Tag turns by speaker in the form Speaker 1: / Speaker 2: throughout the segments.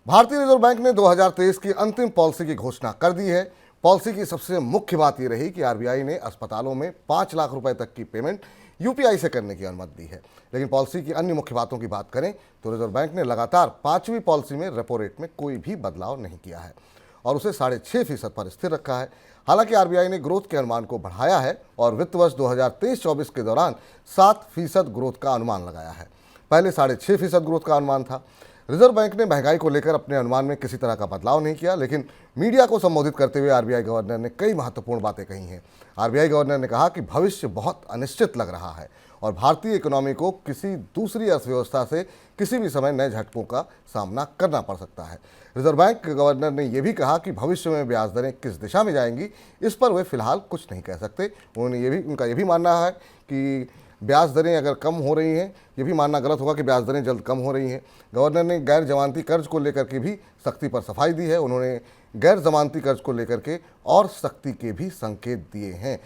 Speaker 1: भारतीय reserve bank ने 2023 की अंतिम पॉलिसी की घोषणा कर दी है। पॉलिसी की सबसे मुख्य बात यह रही कि आरबीआई ने अस्पतालों में 5 लाख रुपए तक की पेमेंट यूपीआई से करने की अनुमति दी है। लेकिन पॉलिसी की अन्य मुख्य बातों की बात करें तो रिजर्व बैंक ने लगातार 5वीं पॉलिसी में रेपो रेट में कोई भी बदलाव नहीं किया है और उसे 6.5% पर स्थिर रखा है। हालांकि आरबीआई ने ग्रोथ के अनुमान को बढ़ाया है और वित्त वर्ष 2023-24 के दौरान 7% ग्रोथ का अनुमान लगाया है। पहले 6.5% ग्रोथ का अनुमान था। रिजर्व बैंक ने महंगाई को लेकर अपने अनुमान में किसी तरह का बदलाव नहीं किया, लेकिन मीडिया को संबोधित करते हुए आरबीआई गवर्नर ने कई महत्वपूर्ण बातें कही हैं। आरबीआई गवर्नर ने कहा कि भविष्य बहुत अनिश्चित लग रहा है और भारतीय इकोनॉमी को किसी दूसरी अर्थव्यवस्था से किसी भी समय नए झटकों का सामना करना पड़ सकता है। रिजर्व बैंक के गवर्नर ने यह भी कहा कि भविष्य में ब्याज दरें किस दिशा में जाएंगी, इस पर वे फिलहाल कुछ नहीं कह सकते। उनका ये भी मानना है कि ब्याज दरें अगर कम हो रही हैं, ये भी मानना गलत होगा कि ब्याज दरें जल्द कम हो रही हैं। गवर्नर ने गैर जमानती कर्ज को लेकर के भी सख्ती पर सफाई दी है। उन्होंने गैर जमानती कर्ज को लेकर के और सख्ती के भी संकेत दिए हैं।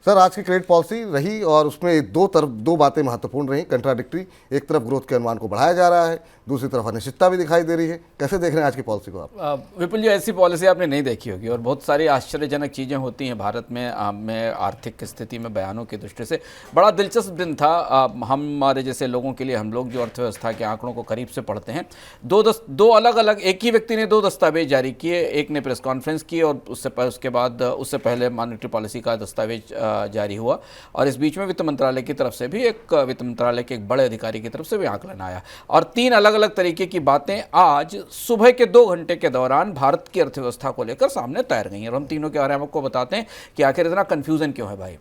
Speaker 1: सर, आज की क्रेडिट पॉलिसी रही और उसमें दो बातें महत्वपूर्ण रही, कंट्राडिक्टरी। एक तरफ ग्रोथ के अनुमान को बढ़ाया जा रहा है, दूसरी तरफ अनिश्चितता भी दिखाई दे रही है। कैसे देख रहे हैं आज की पॉलिसी को आप?
Speaker 2: विपुल जी, ऐसी पॉलिसी आपने नहीं देखी होगी और बहुत सारी आश्चर्यजनक चीज़ें होती हैं भारत में आर्थिक स्थिति में बयानों की दृष्टि से। बड़ा दिलचस्प दिन था हमारे जैसे लोगों के लिए। हम लोग जो अर्थव्यवस्था के आंकड़ों को करीब से पढ़ते हैं, दो अलग अलग, एक ही व्यक्ति ने 2 दस्तावेज जारी किए। एक ने प्रेस कॉन्फ्रेंस की और उससे पहले मॉनेटरी पॉलिसी का दस्तावेज जारी हुआ और इस बीच में वित्त मंत्रालय की तरफ से भी वित्त मंत्रालय के एक बड़े अधिकारी की तरफ से भी आकलन आया और 3 अलग अलग तरीके की बातें आज सुबह के 2 घंटे के दौरान भारत की अर्थव्यवस्था को लेकर सामने तैर गई हैं और हम तीनों के बारे में आपको बताते हैं कि आखिर इतना कंफ्यूजन क्यों है भाई।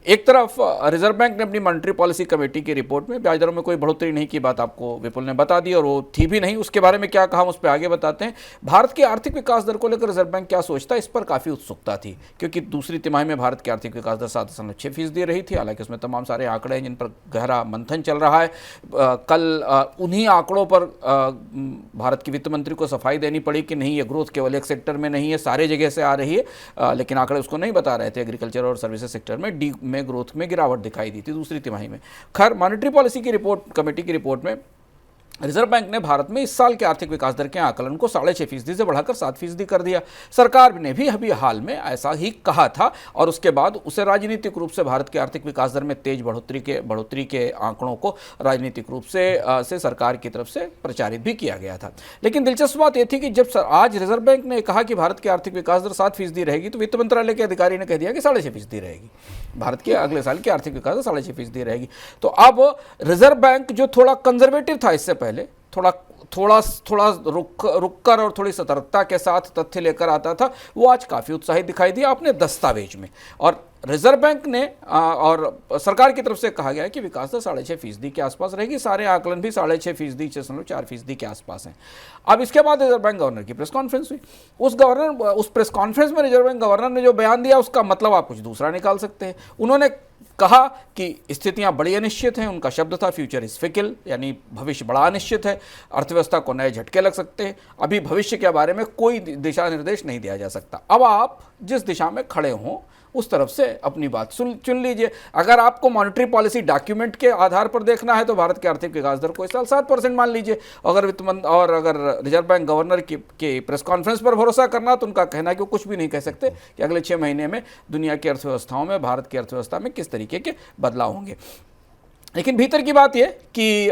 Speaker 2: एक तरफ रिजर्व बैंक ने अपनी मॉनेटरी पॉलिसी कमेटी की रिपोर्ट में ब्याज दरों में कोई बढ़ोतरी नहीं की बात आपको विपुल ने बता दी और वो थी भी नहीं। उसके बारे में क्या कहा हम उस पर आगे बताते हैं। भारत की आर्थिक विकास दर को लेकर रिजर्व बैंक क्या सोचता है, इस पर काफ़ी उत्सुकता थी क्योंकि दूसरी तिमाही में भारत की आर्थिक विकास दर 7.6% रही थी। हालांकि उसमें तमाम सारे आंकड़े हैं जिन पर गहरा मंथन चल रहा है। कल उन्हीं आंकड़ों पर भारत की वित्त मंत्री को सफाई देनी पड़ी कि नहीं, ये ग्रोथ केवल एक सेक्टर में नहीं है, सारे जगह से आ रही है। लेकिन आंकड़े उसको नहीं बता रहे थे। एग्रीकल्चर और सर्विसेज सेक्टर में ग्रोथ में गिरावट दिखाई दी थी दूसरी तिमाही में। खैर, मॉनेटरी पॉलिसी की रिपोर्ट, कमेटी की रिपोर्ट में रिजर्व बैंक ने भारत में इस साल के आर्थिक विकास दर के आकलन को 6.5% से बढ़ाकर 7% कर दिया। सरकार ने भी अभी हाल में ऐसा ही कहा था और उसके बाद उसे राजनीतिक रूप से भारत के आर्थिक विकास दर में तेज बढ़ोतरी के आंकड़ों को राजनीतिक रूप से सरकार की तरफ से प्रचारित भी किया गया था। लेकिन दिलचस्प बात यह थी कि जब आज रिजर्व बैंक ने कहा कि भारत की आर्थिक विकास दर 7% रहेगी तो वित्त मंत्रालय के अधिकारी ने कह दिया कि 6.5% रहेगी। भारत के अगले साल की आर्थिक विकास दर 6.5% रहेगी। तो अब रिजर्व बैंक जो थोड़ा कंजर्वेटिव था इससे पहले, थोड़ा रुक कर और थोड़ी सतर्कता के साथ तथ्य लेकर आता था, वो आज काफ़ी उत्साहित दिखाई दिया अपने दस्तावेज में। और रिजर्व बैंक ने और सरकार की तरफ से कहा गया है कि विकास दर 6.5% के आसपास रहेगी। सारे आकलन भी 6.5%, 6.4% के आसपास हैं। अब इसके बाद रिजर्व बैंक गवर्नर की प्रेस कॉन्फ्रेंस हुई। उस प्रेस कॉन्फ्रेंस में रिजर्व बैंक गवर्नर ने जो बयान दिया उसका मतलब आप कुछ दूसरा निकाल सकते हैं। उन्होंने कहा कि स्थितियां बड़ी अनिश्चित हैं। उनका शब्द था फ्यूचर इज फिकल, यानी भविष्य बड़ा अनिश्चित है, अर्थव्यवस्था को नए झटके लग सकते हैं, अभी भविष्य के बारे में कोई दिशा निर्देश नहीं दिया जा सकता। अब आप जिस दिशा में खड़े हों उस तरफ से अपनी बात चुन लीजिए। अगर आपको मॉनेटरी पॉलिसी डॉक्यूमेंट के आधार पर देखना है तो भारत के आर्थिक विकास दर को इस साल 7% मान लीजिए। अगर अगर रिजर्व बैंक गवर्नर की प्रेस कॉन्फ्रेंस पर भरोसा करना तो उनका कहना है कि वो कुछ भी नहीं कह सकते कि अगले 6 महीने में दुनिया की अर्थव्यवस्थाओं में, भारत की अर्थव्यवस्था में किस तरीके के बदलाव होंगे। लेकिन भीतर की बात यह कि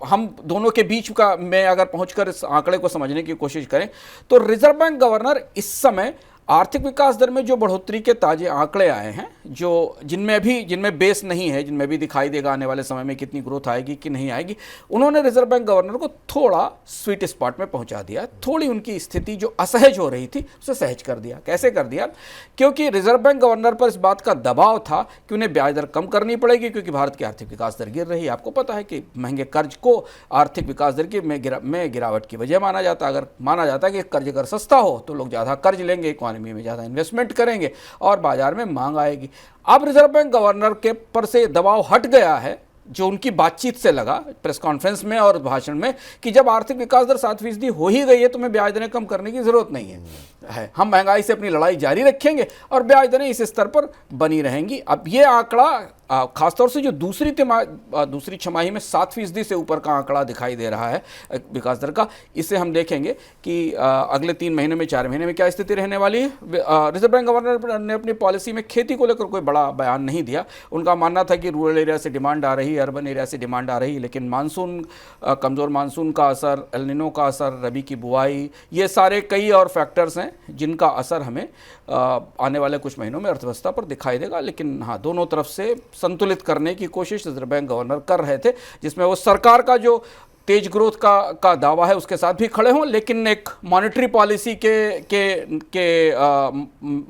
Speaker 2: हम दोनों के बीच का में अगर पहुंचकर इस आंकड़े को समझने की कोशिश करें तो रिजर्व बैंक गवर्नर इस समय आर्थिक विकास दर में जो बढ़ोतरी के ताजे आंकड़े आए हैं, जिनमें बेस नहीं है, जिनमें भी दिखाई देगा आने वाले समय में कितनी ग्रोथ आएगी कि नहीं आएगी, उन्होंने रिजर्व बैंक गवर्नर को थोड़ा स्वीट स्पॉट में पहुंचा दिया। थोड़ी उनकी स्थिति जो असहज हो रही थी उसे सहज कर दिया। कैसे कर दिया? क्योंकि रिजर्व बैंक गवर्नर पर इस बात का दबाव था कि उन्हें ब्याज दर कम करनी पड़ेगी क्योंकि भारत की आर्थिक विकास दर गिर रही है। आपको पता है कि महंगे कर्ज को आर्थिक विकास दर की में गिरावट की वजह माना जाता है। अगर माना जाता है कि कर्ज अगर सस्ता हो तो लोग ज़्यादा कर्ज लेंगे, में ज़्यादा इन्वेस्टमेंट करेंगे और बाजार में मांग आएगी। अब रिजर्व बैंक गवर्नर के पर से दबाव हट गया है, जो उनकी बातचीत से लगा प्रेस कॉन्फ्रेंस में और भाषण में, कि जब आर्थिक विकास दर 7% हो ही गई है तो हमें ब्याज दरें कम करने की जरूरत नहीं है। हम महंगाई से अपनी लड़ाई जारी रखेंगे और ब्याज दरें इस स्तर पर बनी रहेंगी। अब ये आंकड़ा खासतौर से जो दूसरी छमाही में 7% से ऊपर का आंकड़ा दिखाई दे रहा है विकास दर का, इससे हम देखेंगे कि अगले 3 महीने में 4 महीने में क्या स्थिति रहने वाली है। रिजर्व बैंक गवर्नर ने अपनी पॉलिसी में खेती को लेकर कोई बड़ा बयान नहीं दिया। उनका मानना था कि रूरल एरिया से डिमांड आ रही है, अर्बन एरिया से डिमांड आ रही है, लेकिन मानसून, कमज़ोर मानसून का असर, एल निनो का असर, रबी की बुआई, ये सारे कई और फैक्टर्स हैं जिनका असर हमें आने वाले कुछ महीनों में अर्थव्यवस्था पर दिखाई देगा। लेकिन हाँ, दोनों तरफ से संतुलित करने की कोशिश रिजर्व बैंक गवर्नर कर रहे थे, जिसमें वो सरकार का जो तेज ग्रोथ का दावा है उसके साथ भी खड़े हों, लेकिन एक मॉनेटरी पॉलिसी के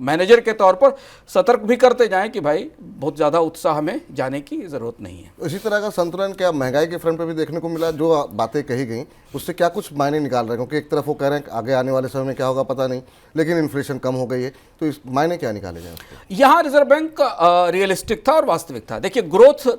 Speaker 2: मैनेजर के तौर पर सतर्क भी करते जाएं कि भाई बहुत ज़्यादा उत्साह में जाने की ज़रूरत नहीं है।
Speaker 1: इसी तरह का संतुलन क्या महंगाई के फ्रंट पे भी देखने को मिला? जो बातें कही गई उससे क्या कुछ मायने निकाल रहे हैं? क्योंकि एक तरफ वो कह रहे हैं कि आगे आने वाले समय में क्या होगा पता नहीं, लेकिन इन्फ्लेशन कम हो गई है, तो इस मायने क्या निकाले जाए उसके?
Speaker 2: यहाँ रिजर्व बैंक रियलिस्टिक था और वास्तविक था। देखिए, ग्रोथ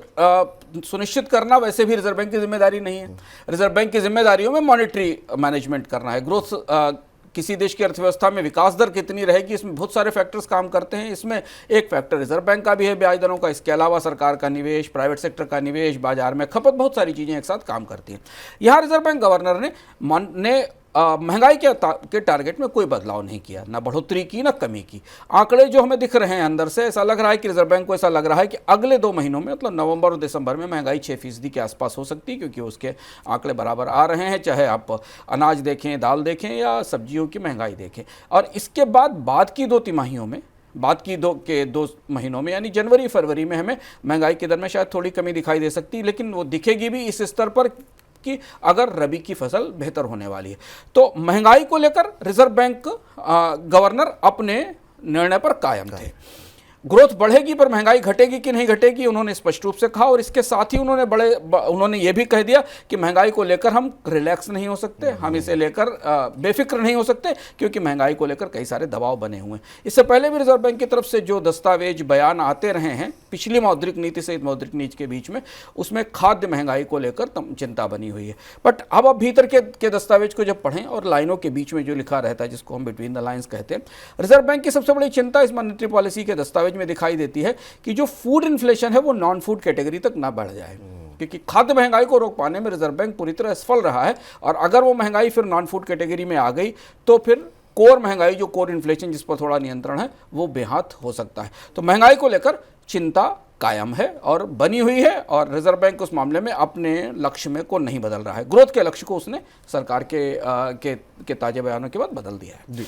Speaker 2: सुनिश्चित करना वैसे भी रिजर्व बैंक की जिम्मेदारी नहीं है। रिजर्व बैंक की जिम्मेदारियों में मॉनेटरी मैनेजमेंट करना है। ग्रोथ किसी देश की अर्थव्यवस्था में विकास दर कितनी रहेगी, इसमें बहुत सारे फैक्टर्स काम करते हैं। इसमें एक फैक्टर रिजर्व बैंक का भी है, ब्याज दरों का। इसके अलावा सरकार का निवेश, प्राइवेट सेक्टर का निवेश, बाजार में खपत, बहुत सारी चीज़ें एक साथ काम करती हैं। यहाँ रिजर्व बैंक गवर्नर ने महंगाई के टारगेट में कोई बदलाव नहीं किया, ना बढ़ोतरी की ना कमी की। आंकड़े जो हमें दिख रहे हैं अंदर से, ऐसा लग रहा है कि रिजर्व बैंक को ऐसा लग रहा है कि अगले 2 महीनों में, मतलब नवंबर और दिसंबर में, महंगाई 6% के आसपास हो सकती है, क्योंकि उसके आंकड़े बराबर आ रहे हैं, चाहे आप अनाज देखें, दाल देखें या सब्जियों की महंगाई देखें। और इसके बाद की 2 तिमाहियों में, दो महीनों में, यानी जनवरी फरवरी में, हमें महंगाई की दर में शायद थोड़ी कमी दिखाई दे सकती है, लेकिन वो दिखेगी भी इस स्तर पर कि अगर रबी की फसल बेहतर होने वाली है। तो महंगाई को लेकर रिजर्व बैंक गवर्नर अपने निर्णय पर कायम थे। ग्रोथ बढ़ेगी पर महंगाई घटेगी कि नहीं घटेगी, उन्होंने स्पष्ट रूप से कहा। और इसके साथ ही उन्होंने ये भी कह दिया कि महंगाई को लेकर हम रिलैक्स नहीं हो सकते, हम इसे लेकर बेफिक्र नहीं हो सकते, क्योंकि महंगाई को लेकर कई सारे दबाव बने हुए हैं। इससे पहले भी रिजर्व बैंक की तरफ से जो दस्तावेज, बयान आते रहे हैं पिछली मौद्रिक नीति से मौद्रिक नीति के बीच में, उसमें खाद्य महंगाई को लेकर चिंता बनी हुई है। बट अब भीतर के दस्तावेज को जब पढ़ें और लाइनों के बीच में जो लिखा रहता है, जिसको हम बिटवीन द लाइन्स कहते हैं, रिजर्व बैंक की सबसे बड़ी चिंता इस मॉनेटरी पॉलिसी के दस्तावेज में दिखाई देती है कि जो फूड इन्फ्लेशन है वो नॉन फूड कैटेगरी तक ना बढ़ जाए, क्योंकि खाद्य महंगाई को रोक पाने में रिजर्व बैंक पूरी तरह असफल रहा है। और अगर वो महंगाई फिर नॉन फूड कैटेगरी में आ गई तो फिर कोर महंगाई, जो कोर इन्फ्लेशन जिस पर थोड़ा नियंत्रण है, वो बेहात हो सकता है। तो महंगाई को लेकर चिंता कायम है और बनी हुई है, और रिजर्व बैंक उस मामले में अपने लक्ष्य में को नहीं बदल रहा है। ग्रोथ के लक्ष्य को उसने सरकार के ताजे बयानों के बाद बदल दिया है।
Speaker 1: जी,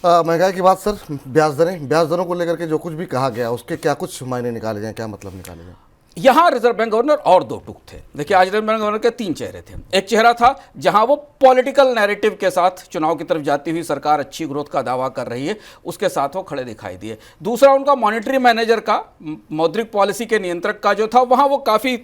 Speaker 1: महंगाई की बात सर, ब्याज दरों को लेकर के जो कुछ भी कहा गया उसके क्या कुछ मायने निकाले जाएं, क्या मतलब निकाले जाएं?
Speaker 2: यहाँ रिजर्व बैंक गवर्नर और 2 टूक थे। देखिए, आज रिजर्व बैंक गवर्नर के 3 चेहरे थे। एक चेहरा था जहां वो पॉलिटिकल नैरेटिव के साथ चुनाव की तरफ जाती हुई सरकार अच्छी ग्रोथ का दावा कर रही है, उसके साथ वो खड़े दिखाई दिए। दूसरा उनका मॉनेटरी मैनेजर का, मौद्रिक पॉलिसी के नियंत्रक का जो था, वहां वो काफ़ी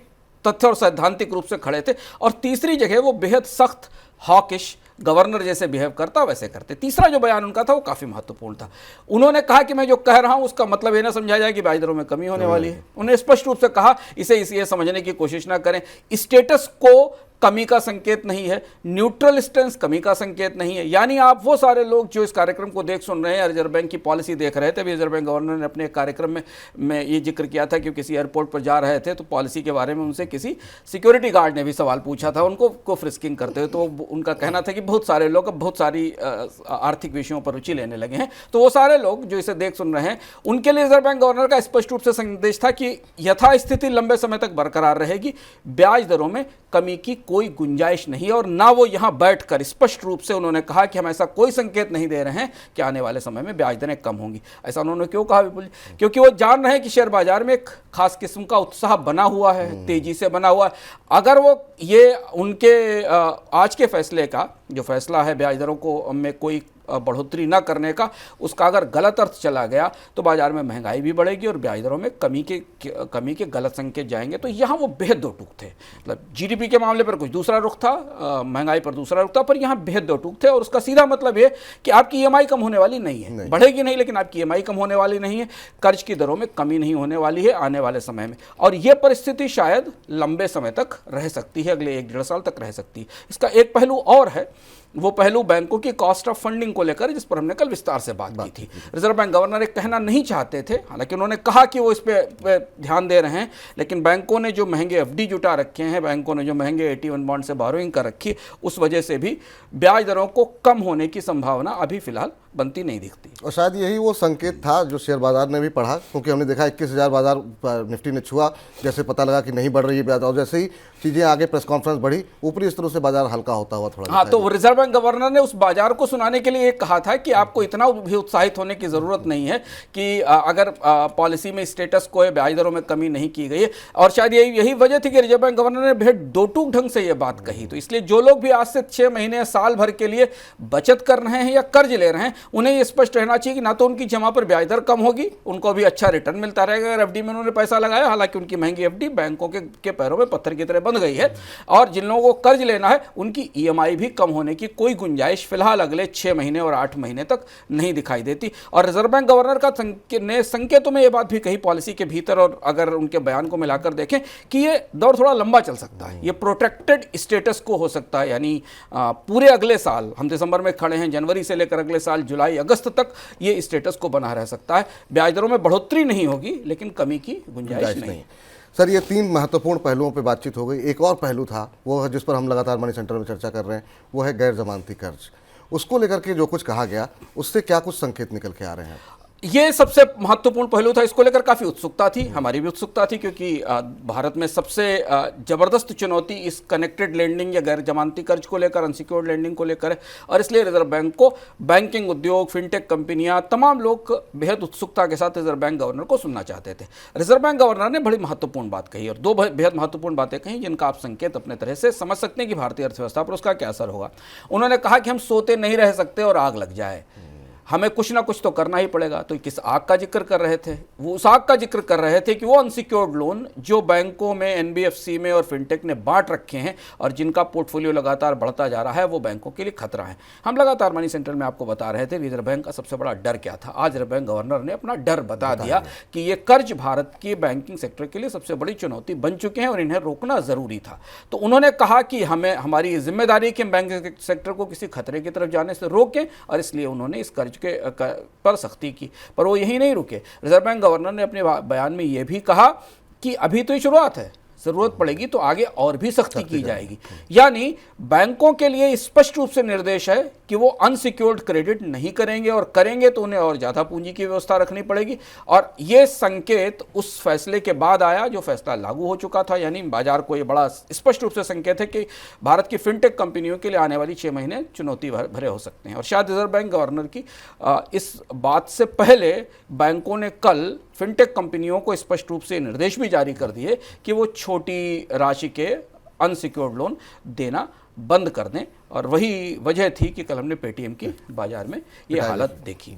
Speaker 2: तथ्य और सैद्धांतिक रूप से खड़े थे। और तीसरी जगह वो बेहद सख्त, हॉकिश, गवर्नर जैसे बिहेव करता वैसे करते। तीसरा जो बयान उनका था वो काफ़ी महत्वपूर्ण था। उन्होंने कहा कि मैं जो कह रहा हूं उसका मतलब ये ना समझा जाए कि ब्याज दरों में कमी होने वाली है। उन्होंने स्पष्ट रूप से कहा, इसे इसलिए समझने की कोशिश ना करें, स्टेटस को कमी का संकेत नहीं है, न्यूट्रल स्टेंस कमी का संकेत नहीं है। यानी आप वो सारे लोग जो इस कार्यक्रम को देख सुन रहे हैं, रिजर्व बैंक की पॉलिसी देख रहे थे, रिजर्व बैंक गवर्नर ने अपने कार्यक्रम में ये जिक्र किया था कि किसी एयरपोर्ट पर जा रहे थे तो पॉलिसी के बारे में उनसे किसी सिक्योरिटी गार्ड ने भी सवाल पूछा था, उनको फ्रिस्किंग करते हुए। तो उनका कहना था कि बहुत सारे लोग अब बहुत सारी आर्थिक विषयों पर रुचि लेने लगे हैं। तो वो सारे लोग जो इसे देख सुन रहे हैं, उनके लिए रिजर्व बैंक गवर्नर का स्पष्ट रूप से संदेश था कि यथास्थिति लंबे समय तक बरकरार रहेगी, ब्याज दरों में कमी की कोई गुंजाइश नहीं। और ना वो यहां बैठकर स्पष्ट रूप से उन्होंने कहा कि हम ऐसा कोई संकेत नहीं दे रहे हैं कि आने वाले समय में ब्याज दरें कम होंगी। ऐसा उन्होंने क्यों कहा विपुल? क्योंकि वो जान रहे हैं कि शेयर बाजार में एक खास किस्म का उत्साह बना हुआ है, तेजी से बना हुआ है। अगर वो ये उनके आज के फैसले का जो फैसला है ब्याज दरों को में कोई बढ़ोतरी न करने का, उसका अगर गलत अर्थ चला गया तो बाजार में महंगाई भी बढ़ेगी और ब्याज दरों में कमी के गलत संकेत जाएंगे। तो यहाँ वो बेहद 2 टूक थे। मतलब जीडीपी के मामले पर कुछ दूसरा रुख था, महंगाई पर दूसरा रुख था, पर यहाँ बेहद 2 टूक थे। और उसका सीधा मतलब ये कि आपकी ईएमआई कम होने वाली नहीं है, बढ़ेगी नहीं, लेकिन आपकी ईएमआई कम होने वाली नहीं है, कर्ज की दरों में कमी नहीं होने वाली है आने वाले समय में। और ये परिस्थिति शायद लंबे समय तक रह सकती है, अगले 1-1.5 साल तक रह सकती है। इसका एक पहलू और है वो पहलू बैंकों की कॉस्ट ऑफ फंडिंग को लेकर, जिस पर हमने कल विस्तार से बात की थी। रिजर्व बैंक गवर्नर एक कहना नहीं चाहते थे, हालांकि उन्होंने कहा कि वो इस पे ध्यान दे रहे हैं, लेकिन बैंकों ने जो महंगे एफडी जुटा रखे हैं, बैंकों ने जो महंगे AT1 बॉन्ड से बोरोइंग कर रखी, उस वजह से भी ब्याज दरों को कम होने की संभावना अभी फिलहाल बनती नहीं दिखती।
Speaker 1: और शायद यही वो संकेत था जो शेयर बाजार ने भी पढ़ा, क्योंकि हमने देखा 21,000 बाजार निफ्टी ने छुआ, जैसे पता लगा कि नहीं बढ़ रही है ब्याज, और जैसे ही चीज़ें आगे प्रेस कॉन्फ्रेंस बढ़ी, ऊपरी स्तरों से बाजार हल्का होता हुआ थोड़ा।
Speaker 2: हाँ, तो रिजर्व बैंक गवर्नर ने उस बाजार को सुनाने के लिए कहा था कि आपको इतना भी उत्साहित होने की जरूरत नहीं है कि अगर पॉलिसी में स्टेटस को है, ब्याज दरों में कमी नहीं की गई है। और शायद यही वजह थी कि रिजर्व बैंक गवर्नर ने भेद दो टूक ढंग से यह बात कही। तो इसलिए जो लोग भी आज से 6 महीने साल भर के लिए बचत कर रहे हैं या कर्ज ले रहे हैं, उन्हें यह स्पष्ट रहना चाहिए कि ना तो उनकी जमा पर ब्याज दर कम होगी, उनको भी अच्छा रिटर्न मिलता रहेगा अगर एफडी में उन्होंने पैसा लगाया। हालांकि उनकी महंगी एफडी बैंकों के पैरों में पत्थर की तरह बंध गई है, और जिन लोगों को कर्ज लेना है उनकी EMI भी कम होने की कोई गुंजाइश फिलहाल अगले 6 महीने और 8 महीने तक नहीं दिखाई देती। और रिजर्व बैंक गवर्नर ने संकेतों में यह बात भी कही पॉलिसी के भीतर, और अगर उनके बयान को मिलाकर देखें कि यह दौर थोड़ा लंबा चल सकता है, यह प्रोटेक्टेड स्टेटस को हो सकता है, यानी पूरे अगले साल, हम दिसंबर में खड़े हैं, जनवरी से लेकर अगले साल जुलाई अगस्त तक ये स्टेटस को बना रह सकता है। ब्याज दरों में बढ़ोतरी नहीं होगी, लेकिन कमी की गुंजाइश नहीं।
Speaker 1: सर, ये 3 महत्वपूर्ण पहलुओं पे बातचीत हो गई। एक और पहलू था, वो है जिस पर हम लगातार मनी सेंटर में चर्चा कर रहे हैं, वो है गैर जमानती कर्ज। उसको लेकर के जो कुछ कहा गया, उससे क्या कुछ संकेत निकल के आ रहे हैं?
Speaker 2: ये सबसे महत्वपूर्ण पहलू था, इसको लेकर काफ़ी उत्सुकता थी, हमारी भी उत्सुकता थी, क्योंकि भारत में सबसे ज़बरदस्त चुनौती इस कनेक्टेड लेंडिंग या गैर जमानती कर्ज को लेकर, अनसिक्योर्ड लेंडिंग को लेकर है। और इसलिए रिजर्व बैंक को बैंकिंग उद्योग, फिनटेक कंपनियां, तमाम लोग बेहद उत्सुकता के साथ रिजर्व बैंक गवर्नर को सुनना चाहते थे। रिजर्व बैंक गवर्नर ने बड़ी महत्वपूर्ण बात कही, और 2 बेहद महत्वपूर्ण बातें कही, जिनका आप संकेत अपने तरह से समझ सकते हैं कि भारतीय अर्थव्यवस्था पर उसका क्या असर होगा। उन्होंने कहा कि हम सोते नहीं रह सकते और आग लग जाए, हमें कुछ ना कुछ तो करना ही पड़ेगा। तो किस आग का जिक्र कर रहे थे? वो उस आग का जिक्र कर रहे थे कि वो अनसिक्योर्ड लोन जो बैंकों में, NBFC में और फिनटेक ने बांट रखे हैं और जिनका पोर्टफोलियो लगातार बढ़ता जा रहा है, वो बैंकों के लिए खतरा है। हम लगातार मनी सेंटर में आपको बता रहे थे रिजर्व बैंक का सबसे बड़ा डर क्या था। आज रिजर्व बैंक गवर्नर ने अपना डर बता दिया कि ये कर्ज भारत के बैंकिंग सेक्टर के लिए सबसे बड़ी चुनौती बन चुके हैं और इन्हें रोकना जरूरी था। तो उन्होंने कहा कि हमारी जिम्मेदारी है कि हम बैंकिंग सेक्टर को किसी खतरे की तरफ जाने से रोकें, और इसलिए उन्होंने इस कर्ज पर सख्ती की। पर वो यही नहीं रुके, रिजर्व बैंक गवर्नर ने अपने बयान में यह भी कहा कि अभी तो ये शुरुआत है, जरूरत पड़ेगी तो आगे और भी सख्ती की जाएगी। यानी बैंकों के लिए स्पष्ट रूप से निर्देश है कि वो अनसिक्योर्ड क्रेडिट नहीं करेंगे, और करेंगे तो उन्हें और ज़्यादा पूंजी की व्यवस्था रखनी पड़ेगी। और ये संकेत उस फैसले के बाद आया जो फैसला लागू हो चुका था, यानी बाजार को ये बड़ा स्पष्ट रूप से संकेत है कि भारत की फिनटेक कंपनियों के लिए आने वाली 6 महीने चुनौती भरे हो सकते हैं। और शायद रिजर्व बैंक गवर्नर की इस बात से पहले बैंकों ने कल फिनटेक कंपनियों को स्पष्ट रूप से निर्देश भी जारी कर दिए कि वो छोटी राशि के अनसिक्योर्ड लोन देना बंद कर दें। और वही वजह थी कि कल हमने पेटीएम की बाजार में ये हालत देखी।